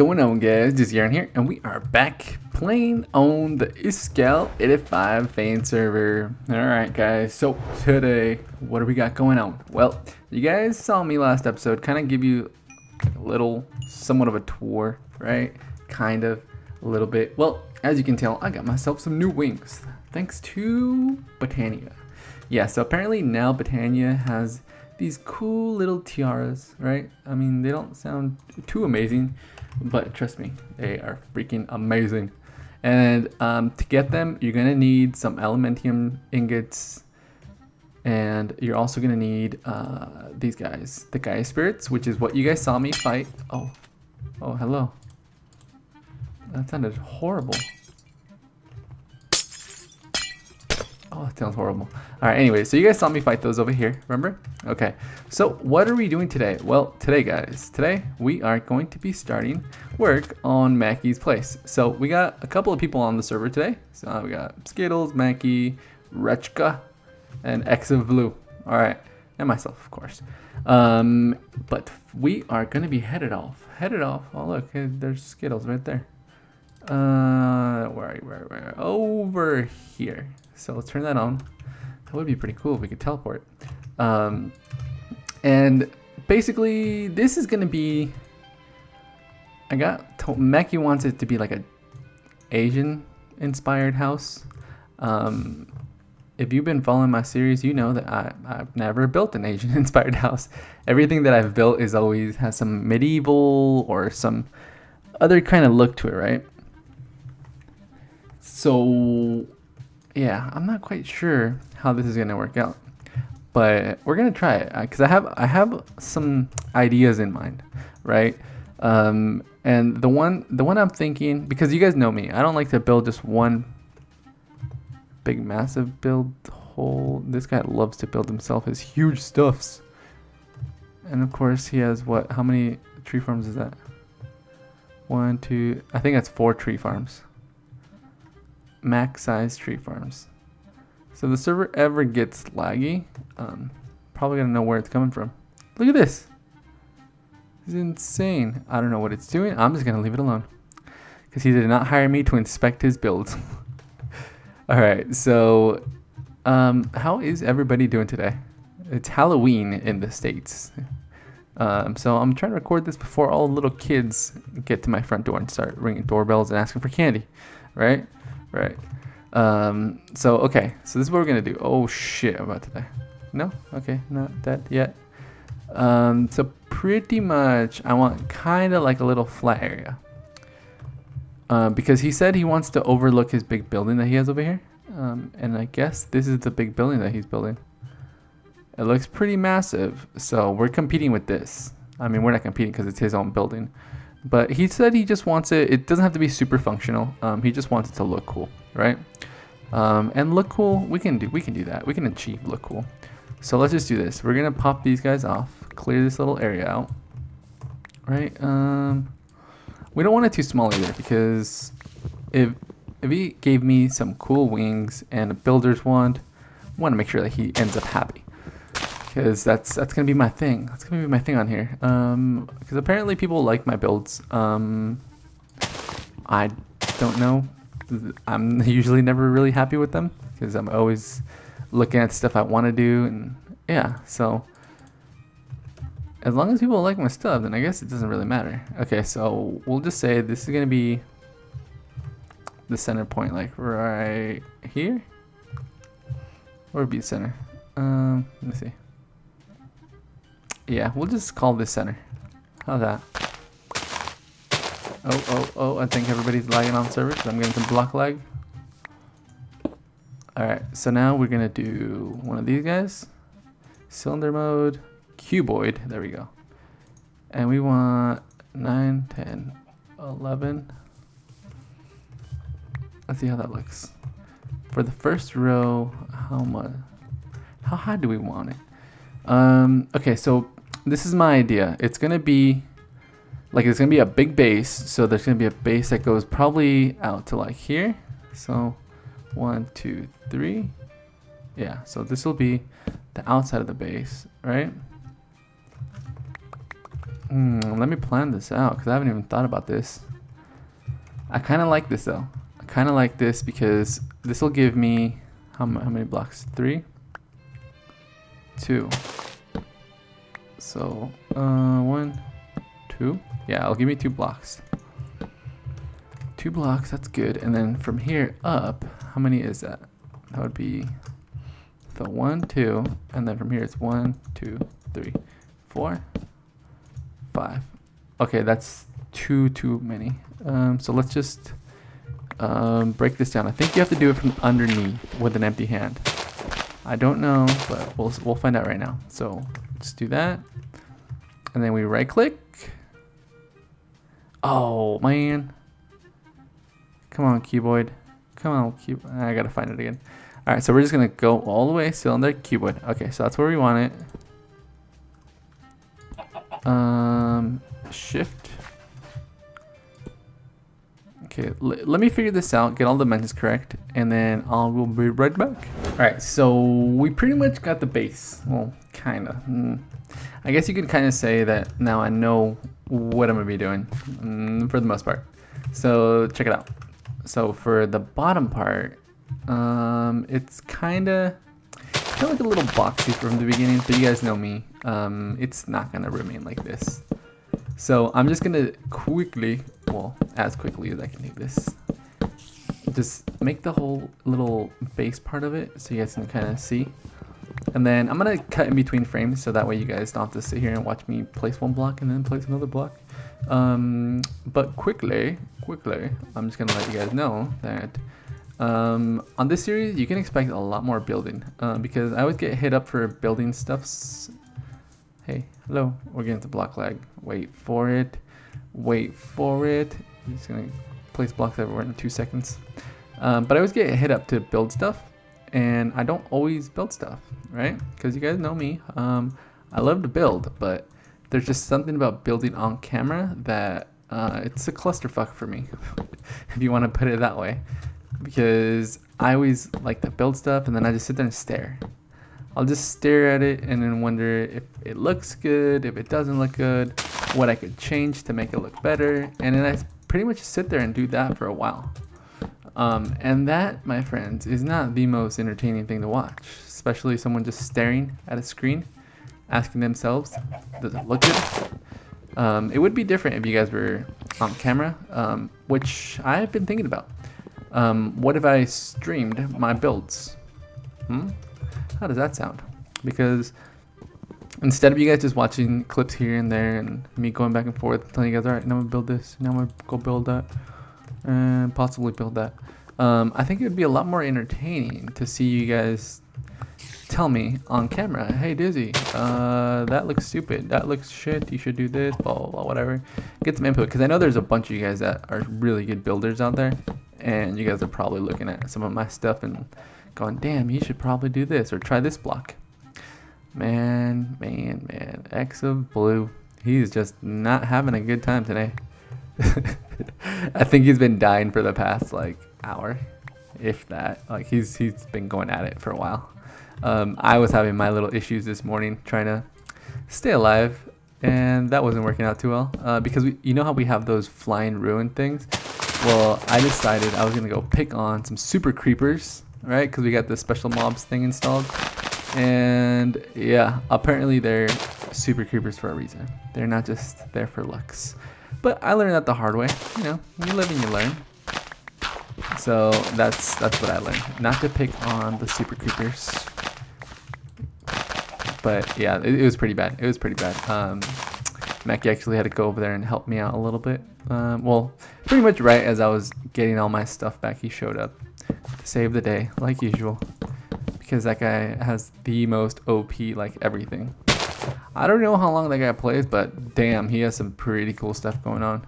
going on, guys? Just Yarn here, and we are back playing on the Iskall85 fan server. Alright guys, so today, what do we got going on? Well, you guys saw me last episode kind of give you a little, somewhat of a tour, right? Kind of, a little bit. Well, as you can tell, I got myself some new wings, thanks to Botania. Yeah, so apparently now Botania has these cool little tiaras, right? I mean, they don't sound too amazing, but trust me, they are freaking amazing. And to get them, you're gonna need some elementium ingots, and you're also gonna need these guys, the Gaia spirits, which is what you guys saw me fight. Oh, hello. That sounded horrible. Oh, it sounds horrible. All right, anyway, so you guys saw me fight those over here, remember? Okay, so what are we doing today? Well, today we are going to be starting work on Mackey's place. So we got a couple of people on the server today. So we got Skittles, Mackey, Rechka, and X of Blue. All right, and myself, of course. But we are gonna be headed off. Oh, look, there's Skittles right there. Where are you? Over here. So let's turn that on. That would be pretty cool if we could teleport. And basically, this is gonna be. Mackie wants it to be like a Asian-inspired house. If you've been following my series, you know that I've never built an Asian-inspired house. Everything that I've built is always has some medieval or some other kind of look to it, right? So. Yeah, I'm not quite sure how this is gonna work out, but we're gonna try it because I have some ideas in mind, right? And the one I'm thinking, because you guys know me, I don't like to build just one big massive build hole. This guy loves to build himself his huge stuffs, and of course he has what? How many tree farms is that? 1, 2. I think that's 4 tree farms. Max size tree farms. So if the server ever gets laggy, probably gonna know where it's coming from. Look at this. It's insane. I don't know what it's doing. I'm just gonna leave it alone because he did not hire me to inspect his builds. All right, so how is everybody doing today? It's Halloween in the States. So I'm trying to record this before all the little kids get to my front door and start ringing doorbells and asking for candy, right? Right. So okay, so this is what we're gonna do. Oh shit, I'm about to die. No? Okay, not that yet. So pretty much I want kind of like a little flat area. Because he said he wants to overlook his big building that he has over here. And I guess this is the big building that he's building. It looks pretty massive, so we're competing with this. I mean, we're not competing because it's his own building. But he said he just wants it doesn't have to be super functional. He just wants it to look cool, right? And look cool, we can do that. We can achieve look cool. So let's just do this. We're gonna pop these guys off, clear this little area out, right? We don't want it too small either, because if he gave me some cool wings and a builder's wand, I want to make sure that he ends up happy. Because that's gonna be my thing. That's gonna be my thing on here. Because apparently people like my builds. I don't know. I'm usually never really happy with them because I'm always looking at stuff I want to do, and yeah. So as long as people like my stuff, then I guess it doesn't really matter. Okay, so we'll just say this is gonna be the center point, like right here, or be the center. Let me see. Yeah, we'll just call this center. How's that? Oh, I think everybody's lagging on server because I'm getting some block lag. Alright, so now we're going to do one of these guys. Cylinder mode, cuboid, there we go. And we want 9, 10, 11. Let's see how that looks. For the first row, how high do we want it? Okay, so this is my idea. It's gonna be a big base, so there's gonna be a base that goes probably out to like here. So 1, 2, 3. Yeah, so this will be the outside of the base, right? Let me plan this out because I haven't even thought about this. I kind of like this though. I kind of like this because this will give me how many blocks? 3, 2. So 1, 2. Yeah, it'll give me 2 blocks. 2 blocks. That's good. And then from here up, how many is that? That would be the 1, 2, and then from here it's 1, 2, 3, 4, 5. Okay, that's too many. So let's just break this down. I think you have to do it from underneath with an empty hand. I don't know, but we'll find out right now. So let's do that, and then we right click. Oh man, come on keyboard, come on keyboard. I gotta find it again. All right, so we're just gonna go all the way still on the keyboard. Okay, so that's where we want it. Shift. Okay, let me figure this out, get all the dimensions correct, and then we'll be right back. All right, so we pretty much got the base. Well, kinda. I guess you could kind of say that now I know what I'm gonna be doing for the most part. So check it out. So for the bottom part, it's kind of like a little boxy from the beginning, but you guys know me. It's not gonna remain like this. So I'm just gonna quickly, well, as quickly as I can do this, just make the whole little base part of it so you guys can kind of see. And then I'm gonna cut in between frames so that way you guys don't have to sit here and watch me place one block and then place another block. But quickly, I'm just gonna let you guys know that on this series you can expect a lot more building because I always get hit up for building stuffs. Hey, hello, we're getting to block lag. Wait for it. I'm just gonna place blocks everywhere in 2 seconds. But I always get hit up to build stuff, and I don't always build stuff, right? Because you guys know me. I love to build, but there's just something about building on camera that it's a clusterfuck for me, if you want to put it that way. Because I always like to build stuff, and then I just sit there and stare. I'll just stare at it and then wonder if it looks good, if it doesn't look good, what I could change to make it look better, and then I pretty much sit there and do that for a while. And that, my friends, is not the most entertaining thing to watch, especially someone just staring at a screen, asking themselves, does it look good? It would be different if you guys were on camera, which I've been thinking about. What if I streamed my builds? How does that sound? Because instead of you guys just watching clips here and there and me going back and forth telling you guys, all right, now I'm gonna build this, now I'm gonna go build that, and possibly build that. I think it would be a lot more entertaining to see you guys tell me on camera, hey Dizzy, that looks stupid, that looks shit, you should do this, blah, blah, blah, whatever. Get some input, because I know there's a bunch of you guys that are really good builders out there, and you guys are probably looking at some of my stuff and going, damn, you should probably do this or try this block. Man, X of Blue, he's just not having a good time today. I think he's been dying for the past like hour, if that. Like he's been going at it for a while. I was having my little issues this morning trying to stay alive, and that wasn't working out too well because you know how we have those flying ruin things. Well, I decided I was gonna go pick on some super creepers, right? Because we got the special mobs thing installed, and yeah, apparently they're super creepers for a reason. They're not just there for looks. But I learned that the hard way. You know, you live and you learn. So that's what I learned. Not to pick on the super creepers. But yeah, it was pretty bad. It was pretty bad. Mackie actually had to go over there and help me out a little bit. Well, pretty much right as I was getting all my stuff back, he showed up to save the day, like usual. Because that guy has the most OP, like, everything. I don't know how long that guy plays, but damn, he has some pretty cool stuff going on.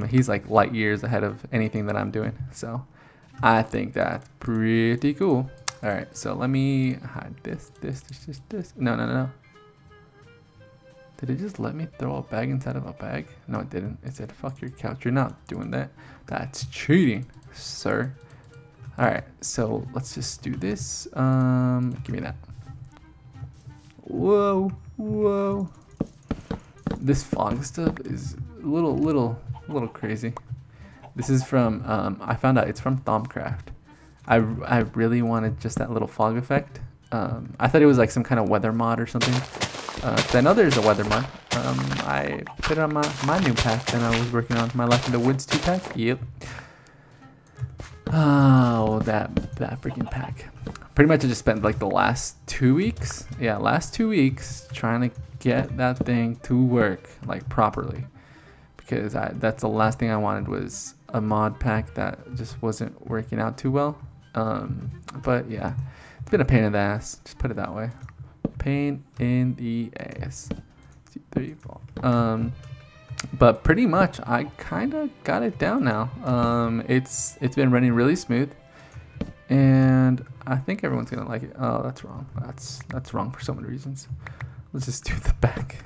He's like light years ahead of anything that I'm doing. So I think that's pretty cool. All right, so let me hide this. No. Did it just let me throw a bag inside of a bag? No, it didn't. It said, fuck your couch. You're not doing that. That's cheating, sir. All right, so let's just do this. Give me that. Whoa. This fog stuff is a little crazy. This is from, I found out it's from Thaumcraft. I really wanted just that little fog effect. I thought it was like some kind of weather mod or something. 'Cause I know there's a weather mod. I put it on my new pack that I was working on, my Life in the Woods 2 pack. Yep. Oh, that freaking pack. Pretty much I just spent like the last 2 weeks. Yeah, last 2 weeks trying to get that thing to work like properly. Because that's the last thing I wanted was a mod pack that just wasn't working out too well. But yeah, it's been a pain in the ass. Just put it that way. Pain in the ass. 2, 3, 4. But pretty much I kind of got it down now. It's been running really smooth, and I think everyone's gonna like it. Oh, that's wrong. That's wrong for so many reasons. Let's just do the back.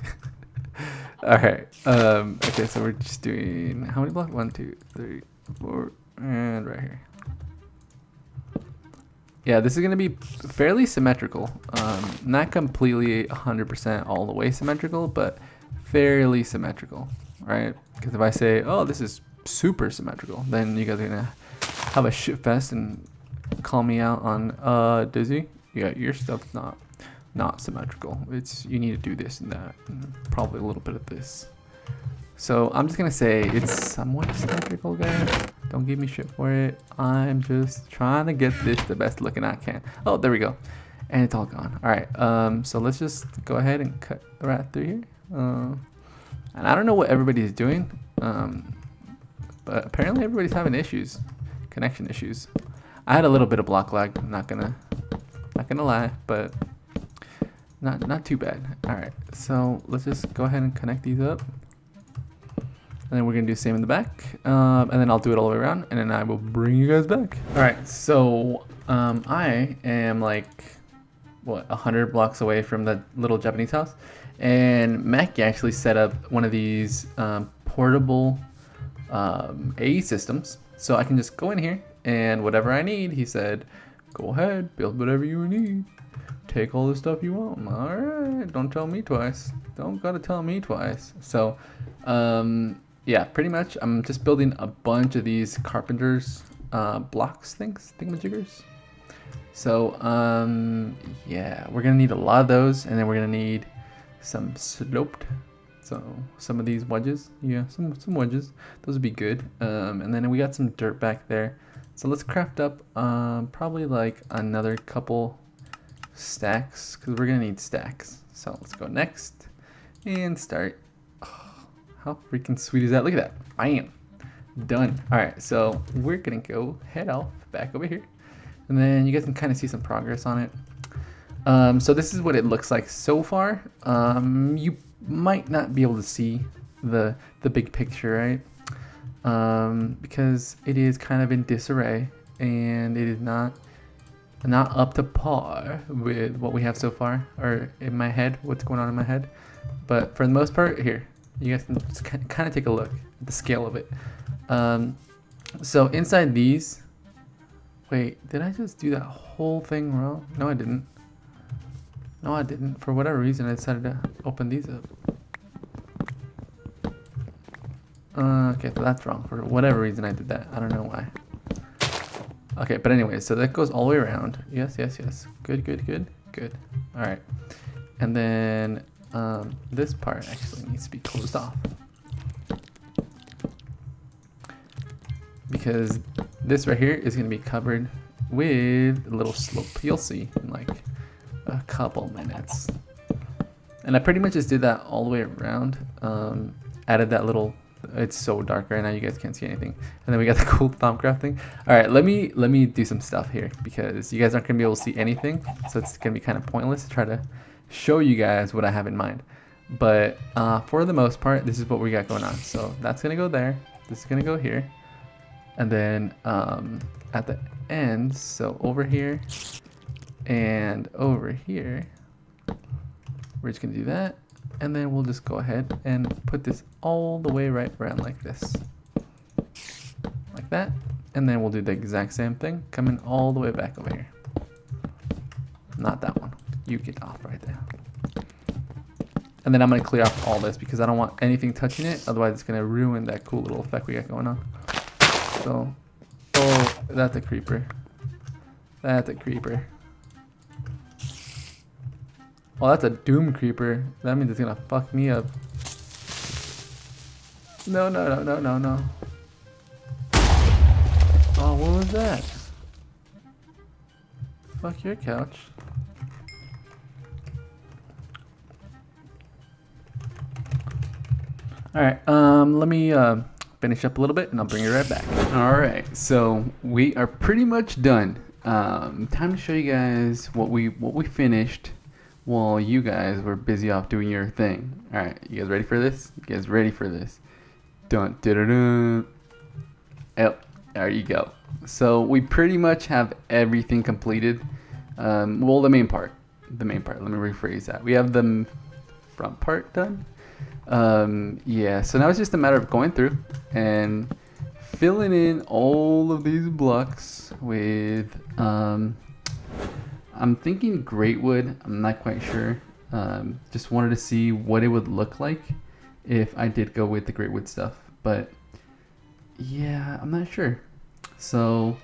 All right. Okay, so we're just doing how many blocks? 1, 2, 3, 4, and right here. Yeah, this is gonna be fairly symmetrical. Not completely 100% all the way symmetrical, but fairly symmetrical, right? Because if I say, oh, this is super symmetrical, then you guys are gonna have a shit fest and call me out on Dizzy. Yeah, your stuff's not symmetrical. You need to do this and that, and probably a little bit of this. So I'm just gonna say it's somewhat symmetrical, guys. Don't give me shit for it. I'm just trying to get this the best looking I can. Oh, there we go. And it's all gone. All right. So let's just go ahead and cut right through here. And I don't know what everybody's doing, but apparently everybody's having issues, connection issues. I had a little bit of block lag. I'm not gonna lie, but not too bad. All right. So let's just go ahead and connect these up. And then we're gonna do the same in the back, and then I'll do it all the way around, and then I will bring you guys back. All right, so I am like, what, 100 blocks away from the little Japanese house, and Mackie actually set up one of these portable AE systems, so I can just go in here, and whatever I need, he said, go ahead, build whatever you need. Take all the stuff you want. All right, don't tell me twice. Don't gotta tell me twice. So, yeah, pretty much I'm just building a bunch of these Carpenter's blocks thingamajiggers. So yeah, we're gonna need a lot of those, and then we're gonna need some sloped, so some of these wedges. Yeah, some wedges, those would be good. And then we got some dirt back there, so let's craft up probably like another couple stacks, because we're gonna need stacks. So let's go next and start. How freaking sweet is that? Look at that. Bam. Done. All right, so we're gonna go head off back over here, and then you guys can kind of see some progress on it. So this is what it looks like so far. You might not be able to see the big picture, right? Because it is kind of in disarray, and it is not up to par with what we have so far, or in my head, what's going on in my head. But for the most part, here, you guys can just kind of take a look at the scale of it. So inside these, wait, did I just do that whole thing wrong? No, I didn't. No, I didn't. For whatever reason, I decided to open these up. Okay, so that's wrong. For whatever reason, I did that. I don't know why. Okay, but anyway, so that goes all the way around. Yes, yes, yes. Good, good, good, good. All right. And then this part actually needs to be closed off, because this right here is going to be covered with a little slope. You'll see in like a couple minutes. And I pretty much just did that all the way around. Added that little, it's so dark right now, you guys can't see anything. And then we got the cool Thaumcraft thing. All right, let me do some stuff here, because you guys aren't gonna be able to see anything, so it's gonna be kind of pointless to try to show you guys what I have in mind. But for the most part, this is what we got going on. So that's gonna go there, this is gonna go here, and then at the end, so over here and over here, we're just gonna do that, and then we'll just go ahead and put this all the way right around like this, like that, and then we'll do the exact same thing, coming all the way back over here. Not that one, you get off right there. And then I'm going to clear off all this because I don't want anything touching it. Otherwise, it's going to ruin that cool little effect we got going on. So, oh, that's a creeper. That's a creeper. Oh, that's a doom creeper. That means it's going to fuck me up. No, no, no, no, no, no. Oh, what was that? Fuck your couch. Alright, let me finish up a little bit and I'll bring you right back. Alright, so we are pretty much done. Time to show you guys what we finished while you guys were busy off doing your thing. Alright, you guys ready for this? You guys ready for this? Dun dun dun dun. Oh, there you go. So we pretty much have everything completed. Well, the main part. Let me rephrase that. We have the front part done. Yeah, so now it's just a matter of going through and filling in all of these blocks with I'm thinking great wood. I'm not quite sure. Just wanted to see what it would look like if I did go with the great wood stuff, but yeah, I'm not sure. So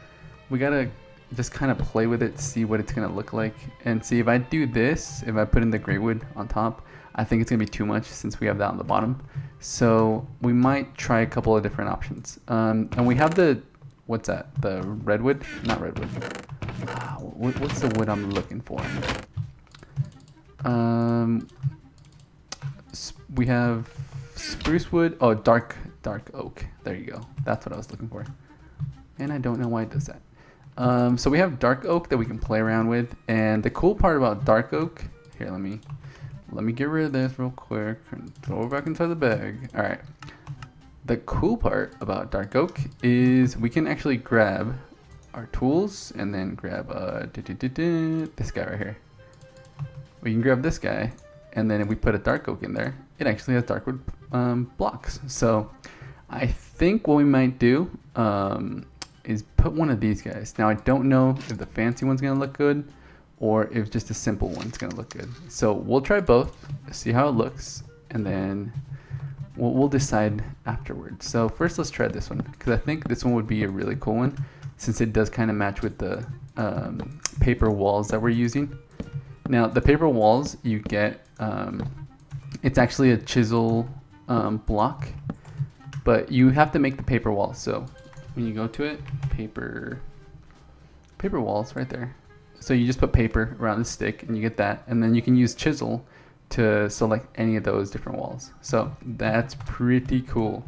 we gotta just kind of play with it, see what it's gonna look like, and see if I do this, if I put in the great wood on top, I think it's gonna be too much since we have that on the bottom. So we might try a couple of different options. And we have the, what's that? The redwood? Not redwood. What's the wood I'm looking for? We have spruce wood. Oh, dark oak. There you go. That's what I was looking for. And I don't know why it does that. So we have dark oak that we can play around with. And the cool part about dark oak, here, let me get rid of this real quick and throw it back inside the bag. All right. The cool part about dark oak is we can actually grab our tools and then grab this guy right here. We can grab this guy, and then if we put a dark oak in there, it actually has dark wood blocks. So I think what we might do is put one of these guys. Now I don't know if the fancy one's gonna look good or if just a simple one's gonna look good. So we'll try both, see how it looks, and then we'll decide afterwards. So first let's try this one, because I think this one would be a really cool one, since it does kind of match with the paper walls that we're using. Now the paper walls you get, it's actually a chisel block, but you have to make the paper wall. So when you go to it, paper walls right there. So you just put paper around the stick and you get that, and then you can use chisel to select any of those different walls. So that's pretty cool.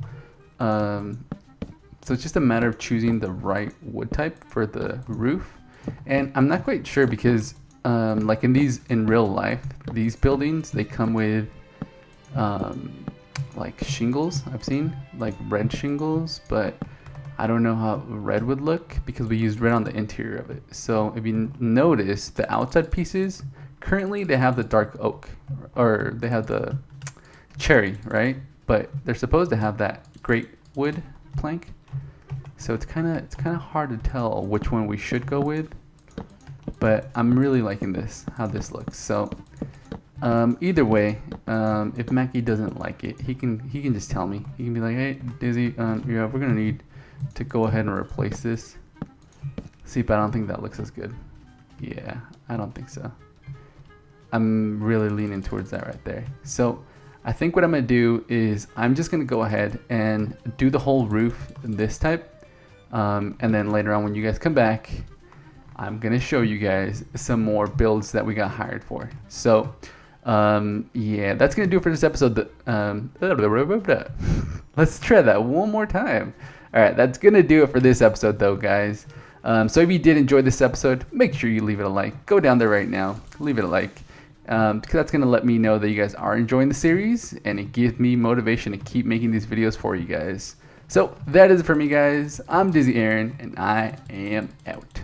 So it's just a matter of choosing the right wood type for the roof. And I'm not quite sure because like in real life, these buildings, they come with like shingles. I've seen like red shingles, but I don't know how red would look because we used red on the interior of it. So if you notice, the outside pieces, currently they have the dark oak, or they have the cherry, right? But they're supposed to have that great wood plank. So it's kind of hard to tell which one we should go with. But I'm really liking this, how this looks. So either way, if Mackie doesn't like it, he can just tell me. He can be like, hey, Dizzy, yeah, we're gonna need to go ahead and replace this. See, but I don't think that looks as good. Yeah, I don't think so. I'm really leaning towards that right there. So I think what I'm gonna do is I'm just gonna go ahead and do the whole roof this type, and then later on when you guys come back, I'm gonna show you guys some more builds that we got hired for. So yeah, that's gonna do it for this episode. Let's try that one more time. All right, that's gonna do it for this episode though, guys. So if you did enjoy this episode, make sure you leave it a like. Go down there right now, leave it a like, because that's gonna let me know that you guys are enjoying the series, and it gives me motivation to keep making these videos for you guys. So that is it for me, guys. I'm Dizzy Aaron, and I am out.